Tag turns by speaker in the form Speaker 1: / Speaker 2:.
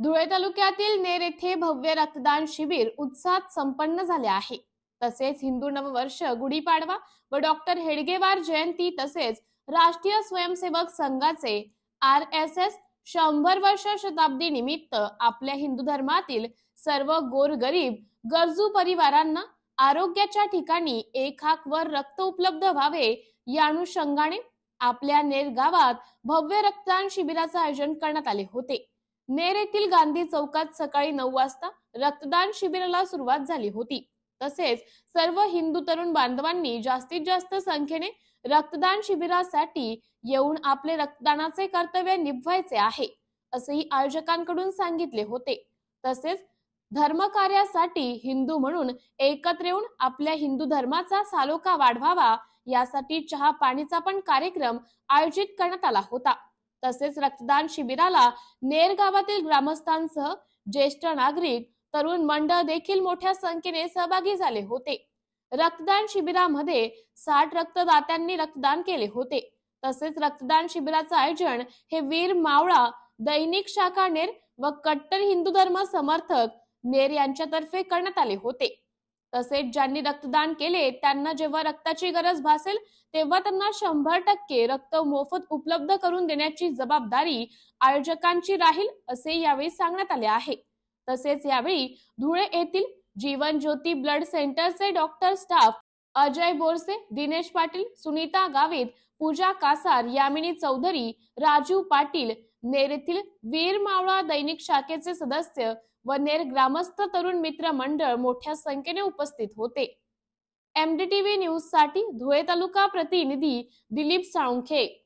Speaker 1: धुळे तालुक्यातील नेर येथे भव्य रक्तदान शिबिर उत्साहात संपन्न झाले आहे। तसेच हिंदू नववर्ष, गुढीपाडवा व डॉक्टर हेडगेवार जयंती तसेच राष्ट्रीय स्वयंसेवक संघाचे RSS 100 वर्ष शताब्दी निमित्त आपल्या हिंदू धर्मातील सर्व गोरगरीब गरजू परिवारांना आरोग्याच्या ठिकाणी एक हाकवर रक्त उपलब्ध व्हावे या अनुषंगाने आपल्या नेर गावात भव्य रक्तदान शिबिराचे आयोजन करण्यात आले होते। नेर येथील गांधी चौकात सकाळी 9 वाजता रक्तदान शिबिराला सुरुवात झाली होती। तसेच सर्व हिंदू तरुण बांधवांनी जास्तीत जास्त संख्येने रक्तदान शिबिरासाठी येऊन आपले रक्तदानाचे कर्तव्य निभवायचे आहे असेही आयोजकांकडून सांगितले होते। तसेच धर्मकार्यासाठी हिंदू म्हणून एकत्र येऊन आपल्या हिंदू धर्माचा सालोखा वाढवावा यासाठी चहा पाणीचा पण कार्यक्रम आयोजित करण्यात आला होता। तसेच रक्तदान शिबिराला नेर गावातील ग्रामस्थांसह ज्येष्ठ नागरिक, तरुण मंडळ देखील मोठ्या संख्येने सहभागी झाले होते। रक्तदान शिबिरामध्ये 60 रक्तदात्यांनी रक्तदान केले होते। तसेच रक्तदान शिबिराचे आयोजन हे वीर मावळा दैनिक शाखा नेर व कट्टर हिंदू धर्म समर्थक नेर यांच्यातर्फे करण्यात आले होते। तसेच ज्यांनी रक्तदान केले त्यांना जेव्हा रक्ताची गरज भासेल तेव्हा त्यांना 100% रक्त मोफत उपलब्ध करून देण्याची जबाबदारी आयोजकांची राहील असे यावेळी सांगण्यात आले आहे। तसेच यावेळी धुळे येथील जीवन ज्योती ब्लड सेंटरचे डॉक्टर स्टाफ अजय बोरसे, दिनेश पाटील, सुनीता गावित, पूजा कासार, यामिनी चौधरी, राजू पाटील, नेर येथील वीर मावळा दैनिक शाखेचे सदस्य व नेर ग्रामस्थ तरुण मित्र मंडळ मोठ्या संख्येने उपस्थित होते। MDTV न्यूज साठी धुळे तालुका प्रतिनिधी दिलीप साळुंखे।